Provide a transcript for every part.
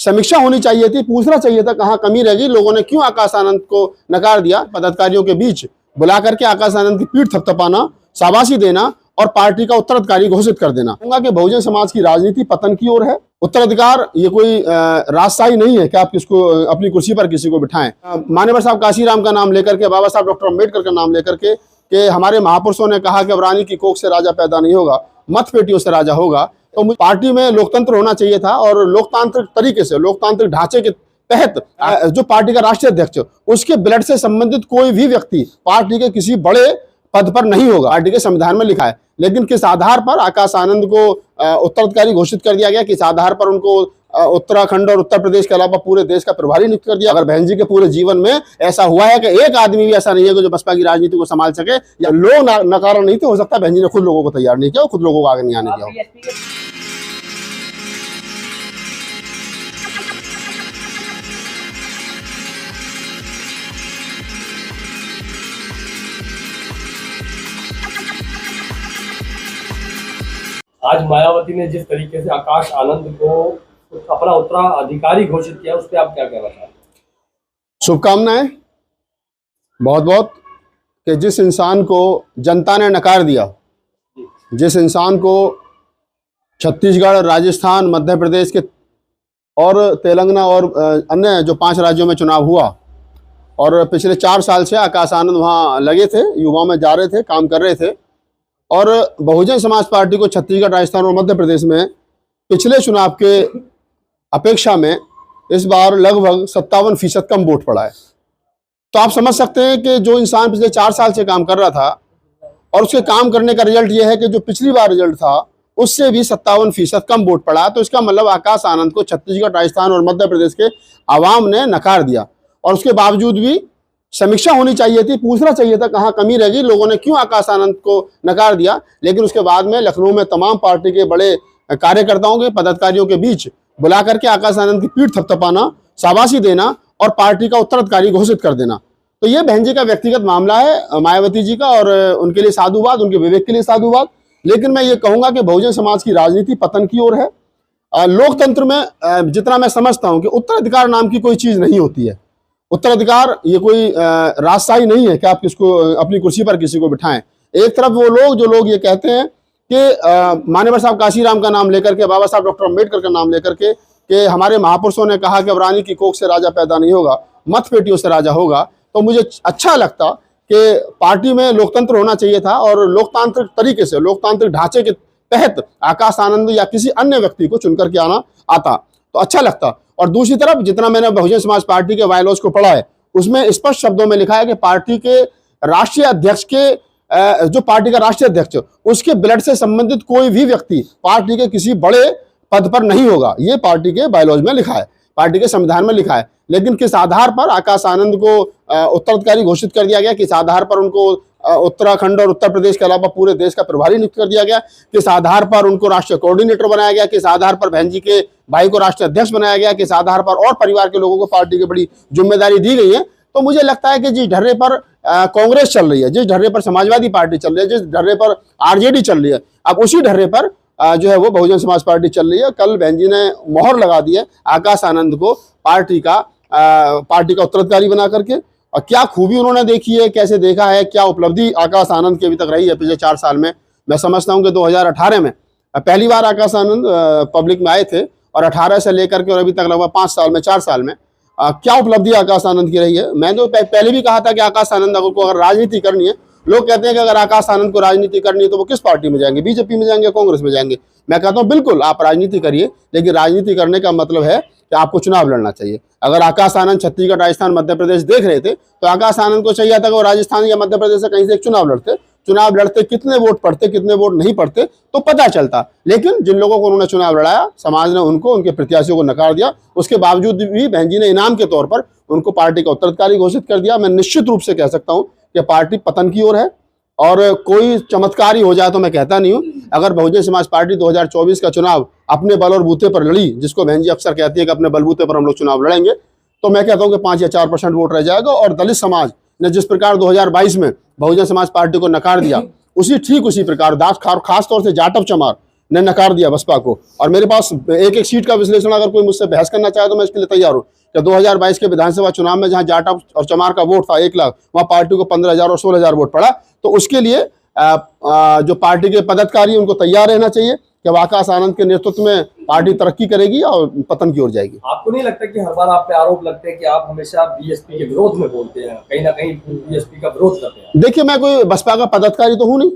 समीक्षा होनी चाहिए थी, पूछना चाहिए था कहाँ कमी रह गई, लोगों ने क्यों आकाश आनंद को नकार दिया। पदाधिकारियों के बीच बुला करके आकाश आनंद की पीठ थपथपाना, शाबाशी देना और पार्टी का उत्तराधिकारी घोषित कर देना। कहूंगा कि बहुजन समाज की राजनीति पतन की ओर है। उत्तराधिकार ये कोई राजशाही नहीं है कि आप किसको अपनी कुर्सी पर किसी को बिठाएं। मान्यवर साहब काशीराम का नाम लेकर के, बाबा साहब डॉक्टर अम्बेडकर का नाम लेकर के कि हमारे महापुरुषों ने कहा कि अब रानी की कोख से राजा पैदा नहीं होगा, मत पेटियों से राजा होगा। तो पार्टी में लोकतंत्र होना चाहिए था और लोकतांत्रिक तरीके से, लोकतांत्रिक ढांचे के तहत जो पार्टी का राष्ट्रीय अध्यक्ष, उसके ब्लड से संबंधित कोई भी व्यक्ति पार्टी के किसी बड़े पद पर नहीं होगा। पार्टी के संविधान में लिखा है। लेकिन किस आधार पर आकाश आनंद को उत्तराधिकारी घोषित कर दिया गया, किस आधार पर उनको उत्तराखंड और उत्तर प्रदेश के अलावा पूरे देश का प्रभारी नियुक्त कर दिया। अगर बहन जी के पूरे जीवन में ऐसा हुआ है कि एक आदमी भी ऐसा नहीं है कि जो बसपा की राजनीति को संभाल सके, या लोग नकारा नहीं थे, हो सकता है बहन जी ने खुद लोगों को तैयार नहीं किया, खुद लोगों को आगे नहीं आने दिया। आज मायावती ने जिस तरीके से आकाश आनंद को अपना उत्तराधिकारी घोषित किया, उस पर आप क्या कहना चाहते हैं? शुभकामनाएं बहुत बहुत कि जिस इंसान को जनता ने नकार दिया, जिस इंसान को छत्तीसगढ़, राजस्थान, मध्य प्रदेश के और तेलंगाना और अन्य जो 5 राज्यों में चुनाव हुआ, और पिछले 4 साल से आकाश आनंद वहाँ लगे थे, युवाओं में जा रहे थे, काम कर रहे थे। और बहुजन समाज पार्टी को छत्तीसगढ़, राजस्थान और मध्य प्रदेश में पिछले चुनाव के अपेक्षा में इस बार लगभग 57% कम वोट पड़ा है। तो आप समझ सकते हैं कि जो इंसान पिछले 4 साल से काम कर रहा था और उसके काम करने का रिजल्ट ये है कि जो पिछली बार रिजल्ट था उससे भी 57% कम वोट पड़ा। तो इसका मतलब आकाश आनंद को छत्तीसगढ़, राजस्थान और मध्य प्रदेश के आवाम ने नकार दिया। और उसके बावजूद भी समीक्षा होनी चाहिए थी, पूछना चाहिए था कहाँ कमी रह गई, लोगों ने क्यों आकाश आनंद को नकार दिया। लेकिन उसके बाद में लखनऊ में तमाम पार्टी के बड़े कार्यकर्ताओं के, पदाधिकारियों के बीच बुला करके आकाश आनंद की पीठ थपथपाना, शाबाशी देना और पार्टी का उत्तराधिकारी घोषित कर देना। तो ये बहन जी का व्यक्तिगत मामला है, मायावती जी का, और उनके लिए साधुवाद, उनके विवेक के लिए साधुवाद। लेकिन मैं ये कहूंगा कि बहुजन समाज की राजनीति पतन की ओर है। लोकतंत्र में जितना मैं समझता हूं कि उत्तराधिकार नाम की कोई चीज नहीं होती है। उत्तराधिकार ये कोई राजशाही नहीं है कि आप किसको अपनी कुर्सी पर किसी को बिठाएं। एक तरफ वो लोग जो लोग ये कहते हैं कि मान्यवर साहब काशीराम का नाम लेकर के, बाबा साहब डॉक्टर अम्बेडकर का नाम लेकर के कि हमारे महापुरुषों ने कहा कि अब रानी की कोख से राजा पैदा नहीं होगा, मत पेटियों से राजा होगा। तो मुझे अच्छा लगता कि पार्टी में लोकतंत्र होना चाहिए था और लोकतांत्रिक तरीके से, लोकतांत्रिक ढांचे के तहत आकाश आनंद या किसी अन्य व्यक्ति को चुनकर के आना आता तो अच्छा लगता। और दूसरी तरफ जितना मैंने बहुजन समाज पार्टी के बायलॉज को पढ़ा है, उसमें स्पष्ट शब्दों में लिखा है कि पार्टी के राष्ट्रीय अध्यक्ष के, जो पार्टी का राष्ट्रीय अध्यक्ष, उसके ब्लड से संबंधित कोई भी व्यक्ति पार्टी के किसी बड़े पद पर नहीं होगा। ये पार्टी के बायलॉज में लिखा है, पार्टी के संविधान में लिखा है। लेकिन किस आधार पर आकाश आनंद को उत्तराधिकारी घोषित कर दिया गया, किस आधार पर उनको उत्तराखंड और उत्तर प्रदेश के अलावा पूरे देश का प्रभारी नियुक्त कर दिया गया, किस आधार पर उनको राष्ट्रीय कोऑर्डिनेटर बनाया गया, किस आधार पर बहन जी के भाई को राष्ट्रीय अध्यक्ष बनाया गया, किस आधार पर और परिवार के लोगों को पार्टी की बड़ी जिम्मेदारी दी गई है। तो मुझे लगता है कि जिस ढर्रे पर कांग्रेस चल रही है, जिस ढर्रे पर समाजवादी पार्टी चल रही है, जिस ढर्रे पर आरजेडी चल रही है, अब उसी ढर्रे पर जो है वो बहुजन समाज पार्टी चल रही है। कल बहन जी ने मोहर लगा दी है आकाश आनंद को पार्टी का उत्तराधिकारी बना करके। और क्या खूबी उन्होंने देखी है, कैसे देखा है, क्या उपलब्धि आकाश आनंद की अभी तक रही है पिछले 4 साल में। मैं समझता हूं कि 2018 में पहली बार आकाश आनंद पब्लिक में आए थे और 18 से लेकर के और अभी तक लगभग 5 साल में, 4 साल में क्या उपलब्धि आकाश आनंद की रही है। मैं तो पहले भी कहा था कि आकाश आनंद को अगर राजनीति करनी है, लोग कहते हैं कि अगर आकाश आनंद को राजनीति करनी है तो वो किस पार्टी में जाएंगे, बीजेपी में जाएंगे, कांग्रेस में जाएंगे। मैं कहता हूं बिल्कुल आप राजनीति करिए, लेकिन राजनीति करने का मतलब है कि आपको चुनाव लड़ना चाहिए। अगर आकाश आनंद छत्तीसगढ़, राजस्थान, मध्य प्रदेश देख रहे थे तो आकाश आनंद को चाहिए था कि वो राजस्थान या मध्य प्रदेश से कहीं से एक चुनाव लड़ते। चुनाव लड़ते, कितने वोट पड़ते, कितने वोट नहीं पड़ते तो पता चलता। लेकिन जिन लोगों को उन्होंने चुनाव लड़ाया, समाज ने उनको, उनके प्रत्याशियों को नकार दिया। उसके बावजूद भी बहन जी ने इनाम के तौर पर उनको पार्टी का उत्तराधिकारी घोषित कर दिया। मैं निश्चित रूप से कह सकता हूं कि पार्टी पतन की ओर है। और कोई चमत्कार ही हो जाए तो मैं कहता नहीं हूं। अगर बहुजन समाज पार्टी 2024 का चुनाव अपने बल और बूते पर लड़ी, जिसको बहन जी अक्सर कहती है कि अपने बलबूते पर हम लोग चुनाव लड़ेंगे, तो मैं कहता हूं कि 5 या 4% वोट रह जाएगा। और दलित समाज ने जिस प्रकार 2022 में बहुजन समाज पार्टी को नकार दिया, उसी प्रकार खास तौर से जाटव चमार ने नकार दिया बसपा को। और मेरे पास एक एक सीट का विश्लेषण अगर कोई मुझसे बहस करना चाहे तो मैं इसके लिए तैयार हूँ कि 2022 के विधानसभा चुनाव में जहां जाटा और चमार का वोट था 1 लाख, वहां पार्टी को 15,000 और 16,000 वोट पड़ा। तो उसके लिए जो पार्टी के पदाधिकारी उनको तैयार रहना चाहिए कि आकाश आनंद के नेतृत्व में पार्टी तरक्की करेगी और पतन की ओर जाएगी। आपको नहीं लगता कि हर बार आप पे आरोप लगते हैं कि आप हमेशा बीएसपी के विरोध में बोलते हैं, कहीं ना कहीं बीएसपी का विरोध करते हैं? देखिए, मैं कोई बसपा का पदाधिकारी तो हूं नहीं।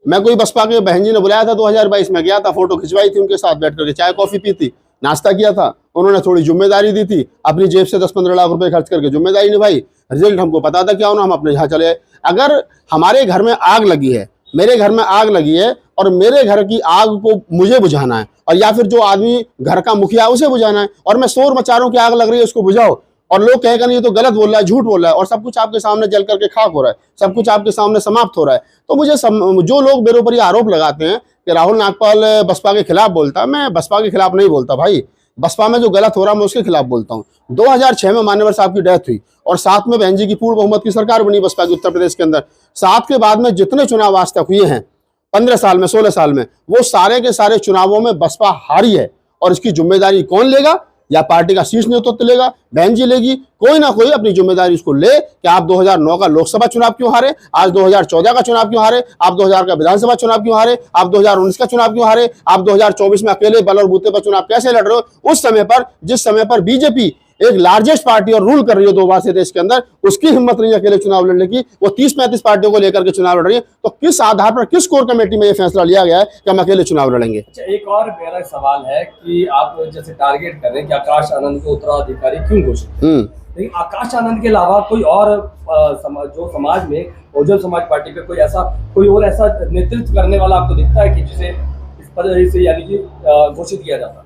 मैं कोई बसपा के बहन जी ने बुलाया था 2022 में, गया था, फोटो खिंचवाई थी उनके साथ बैठ करके, चाय कॉफी पी थी, नाश्ता किया था। उन्होंने थोड़ी जिम्मेदारी दी थी, अपनी जेब से 10-15 लाख रुपए खर्च करके जिम्मेदारी निभाई। रिजल्ट हमको पता था क्या होना, हम अपने यहाँ चले। अगर हमारे घर में आग लगी है, मेरे घर में आग लगी है और मेरे घर की आग को मुझे बुझाना है, और या फिर जो आदमी घर का मुखिया है उसे बुझाना है, और मैं शोर मचा रहा हूं कि आग लग रही है उसको बुझाओ, और लोग कहेगा नहीं ये तो गलत बोल रहा है, झूठ बोल रहा है, और सब कुछ आपके सामने जल करके खाक हो रहा है, सब कुछ आपके सामने समाप्त हो रहा है। तो मुझे जो लोग मेरे ऊपर ये आरोप लगाते हैं कि राहुल नागपाल बसपा के खिलाफ बोलता है, मैं बसपा के खिलाफ नहीं बोलता भाई। बसपा में जो गलत हो रहा है मैं उसके खिलाफ बोलता हूँ। 2006 में मान्यवर साहब की डेथ हुई और 7 में बहन जी की पूर्ण बहुमत की सरकार बनी बसपा की उत्तर प्रदेश के अंदर। 7 के बाद में जितने चुनाव आज तक हुए हैं 15 साल में, 16 साल में, वो सारे के सारे चुनावों में बसपा हारी है। और इसकी जिम्मेदारी कौन लेगा? या पार्टी का शीर्ष नेतृत्व लेगा, बहन जी लेगी, कोई ना कोई अपनी जिम्मेदारी इसको ले कि आप 2009 का लोकसभा चुनाव क्यों हारे, आज 2014 का चुनाव क्यों हारे, आप 2000 का विधानसभा चुनाव क्यों हारे, आप 2019 का चुनाव क्यों हारे, आप 2024 में अकेले बल और बूते पर चुनाव कैसे लड़ रहे हो? उस समय पर, जिस समय पर बीजेपी एक लार्जेस्ट पार्टी और रूल कर रही है 2 बार से देश के अंदर, उसकी हिम्मत नहीं है अकेले चुनाव लड़ने की। वो 30-35 पार्टियों को लेकर के चुनाव लड़ रही है। तो किस आधार पर, किस कोर कमेटी में ये फैसला लिया गया है कि हम अकेले चुनाव लड़ेंगे? अच्छा, एक और मेरा सवाल है कि आप जैसे टारगेट कर रहे हैं कि आकाश आनंद को उत्तराधिकारी क्यों घोषित, लेकिन आकाश आनंद के अलावा कोई और जो समाज में बहुजन समाज पार्टी पे कोई और ऐसा नेतृत्व करने वाला आपको दिखता है कि जिसे इस पद से यानी कि घोषित किया जाता?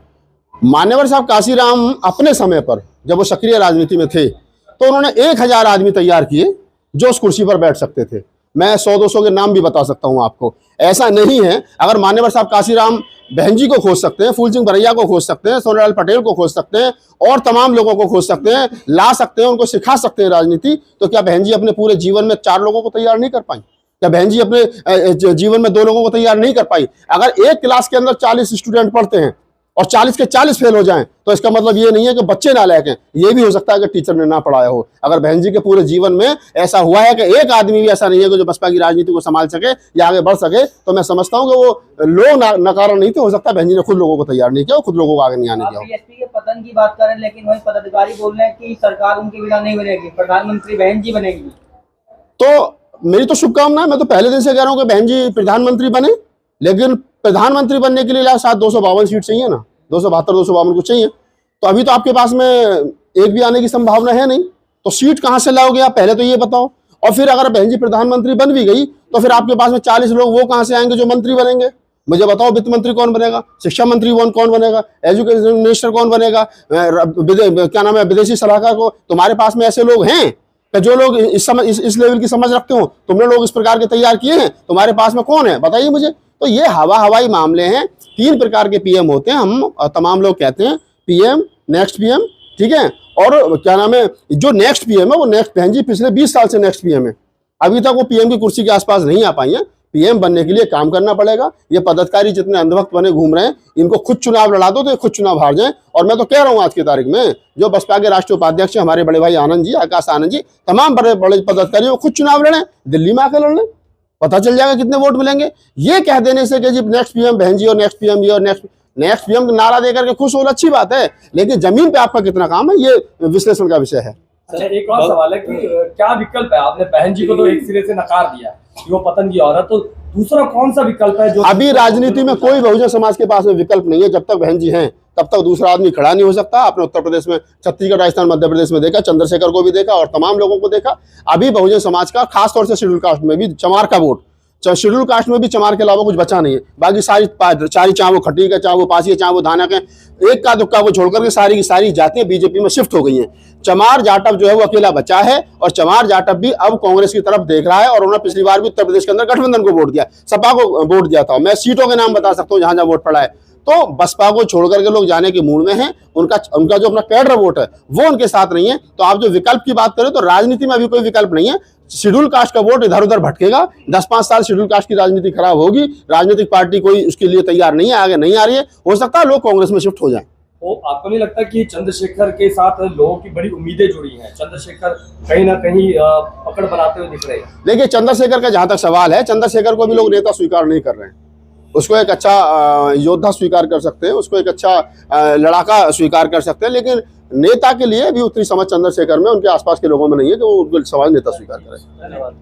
मान्यवर साहब काशीराम अपने समय पर जब वो सक्रिय राजनीति में थे तो उन्होंने 1000 आदमी तैयार किए जो उस कुर्सी पर बैठ सकते थे। मैं 100-200 के नाम भी बता सकता हूं आपको। ऐसा नहीं है, अगर मान्यवर साहब काशीराम बहन जी को खोज सकते हैं, फूल सिंह बरैया को खोज सकते हैं, सोनालाल पटेल को खोज सकते हैं, और तमाम लोगों को खोज सकते हैं, ला सकते हैं, उनको सिखा सकते हैं राजनीति, तो क्या बहन जी अपने पूरे जीवन में 4 लोगों को तैयार नहीं कर पाई? क्या बहन जी अपने जीवन में 2 लोगों को तैयार नहीं कर पाई? अगर एक क्लास के अंदर 40 स्टूडेंट पढ़ते हैं और 40 के 40 फेल हो जाएं तो इसका मतलब ये नहीं है कि बच्चे नालायक हैं। ये भी हो सकता है कि टीचर ने ना पढ़ाया हो। अगर बहन जी के पूरे जीवन में ऐसा हुआ है कि एक आदमी भी ऐसा नहीं है कि जो बसपा की राजनीति को संभाल सके या आगे बढ़ सके, तो मैं समझता हूं कि वो लोग नकारा नहीं थे। हो सकता है बहन जी ने खुद लोगों को तैयार नहीं किया, खुद लोगों को आगे नहीं आने दिया। बीएसपी के पतन की बात करें, लेकिन वही पदाधिकारी बोल रहे हैं कि सरकार उनके बिना नहीं बनेगी, प्रधानमंत्री बहन जी बनेगी। तो मेरी तो शुभकामना है। मैं तो पहले दिन से कह रहा हूँ कि बहन जी प्रधानमंत्री बने, लेकिन प्रधानमंत्री बनने के लिए शायद 252 सीट चाहिए ना, 272-252 कुछ चाहिए। तो अभी तो आपके पास में एक भी आने की संभावना है नहीं, तो सीट कहां से लाओगे आप? पहले तो ये बताओ। और फिर अगर बहन जी प्रधानमंत्री बन भी गई तो फिर आपके पास में 40 लोग वो कहां से आएंगे जो मंत्री बनेंगे? मुझे बताओ, वित्त मंत्री कौन बनेगा, शिक्षा मंत्री कौन बनेगा, एजुकेशन मिनिस्टर कौन बनेगा, क्या नाम है, विदेशी सलाहकार को? तुम्हारे पास में ऐसे लोग हैं कि जो लोग इस लेवल की समझ रखते हो? तुमने लोग इस प्रकार के तैयार किए हैं? तुम्हारे पास में कौन है, बताइए मुझे। तो ये हवाई मामले हैं। 3 प्रकार के पीएम होते हैं, हम तमाम लोग कहते हैं पीएम, नेक्स्ट पीएम, ठीक है। और क्या नाम है, जो नेक्स्ट पीएम है वो नेक्स्ट बहन जी पिछले 20 साल से नेक्स्ट पीएम है। अभी तक वो पीएम की कुर्सी के आसपास नहीं आ पाई है। पीएम बनने के लिए काम करना पड़ेगा। ये पदाधिकारी जितने अंधभक्त बने घूम रहे हैं, इनको खुद चुनाव लड़ा दो तो ये खुद चुनाव हार जाएं। और मैं तो कह रहा हूं आज की तारीख में जो बसपा के राष्ट्रीय उपाध्यक्ष हमारे बड़े भाई आनंद जी, आकाश आनंद जी, तमाम बड़े बड़े पदाधिकारी खुद चुनाव लड़े, दिल्ली में आकर लड़ लें, पता चल जाएगा कितने वोट मिलेंगे। ये कह देने से कि जी नेक्स्ट पीएम बहन जी और नेक्स्ट पीएम ये और नेक्स्ट पीएम नारा देकर के खुश होना अच्छी बात है, लेकिन जमीन पे आपका कितना काम है ये विश्लेषण का विषय है। अच्छा, एक और सवाल है कि क्या विकल्प है? आपने बहन जी को तो एक सिरे से नकार दिया कि वो पतन की औरत, तो दूसरा कौन सा विकल्प है जो अभी राजनीति में कोई बहुजन समाज के पास में विकल्प नहीं है। जब तक बहन जी हैं तब तक दूसरा आदमी खड़ा नहीं हो सकता। आपने उत्तर प्रदेश में, छत्तीसगढ़, राजस्थान, मध्य प्रदेश में देखा, चंद्रशेखर को भी देखा और तमाम लोगों को देखा। अभी बहुजन समाज का, खासतौर से शेड्यूल कास्ट में भी चमार का वोट, शेड्यूल कास्ट में भी चमार के अलावा कुछ बचा नहीं है। बाकी सारी चाहे वो खटीक है, चाहे वो पासी है, चाहे वो धानक है, एक का दुक्का को छोड़कर के सारी की सारी जातियां बीजेपी में शिफ्ट हो गई हैं। चमार जाटव जो है वो अकेला बचा है, और चमार जाटव भी अब कांग्रेस की तरफ देख रहा है। और उन्होंने पिछली बार भी उत्तर प्रदेश के अंदर गठबंधन को वोट दिया, सपा को वोट दिया था। मैं सीटों के नाम बता सकता हूँ जहां जहां वोट पड़ा है। तो बसपा को छोड़ करके लोग जाने के मूड में हैं। उनका जो अपना कैडर वोट है वो उनके साथ नहीं है। तो आप जो विकल्प की बात करें तो राजनीति में अभी कोई विकल्प नहीं है। शेड्यूल कास्ट का वोट इधर उधर भटकेगा। 10-5 साल शेड्यूल कास्ट की राजनीति खराब होगी। राजनीतिक पार्टी कोई उसके लिए तैयार नहीं है, आगे नहीं आ रही है। हो सकता है लोग कांग्रेस में शिफ्ट हो जाएं। तो आपको नहीं लगता कि चंद्रशेखर के साथ लोगों की बड़ी उम्मीदें जुड़ी हैं? चंद्रशेखर कहीं ना कहीं पकड़ बनाते हुए दिख रहे हैं। देखिए, चंद्रशेखर का जहां तक सवाल है, चंद्रशेखर को भी लोग नेता स्वीकार नहीं कर रहे हैं। उसको एक अच्छा योद्धा स्वीकार कर सकते हैं, उसको एक अच्छा लड़ाका स्वीकार कर सकते हैं, लेकिन नेता के लिए भी उतनी समझ चंद्रशेखर में, उनके आसपास के लोगों में नहीं है कि वो उनको समाज नेता स्वीकार करें। धन्यवाद।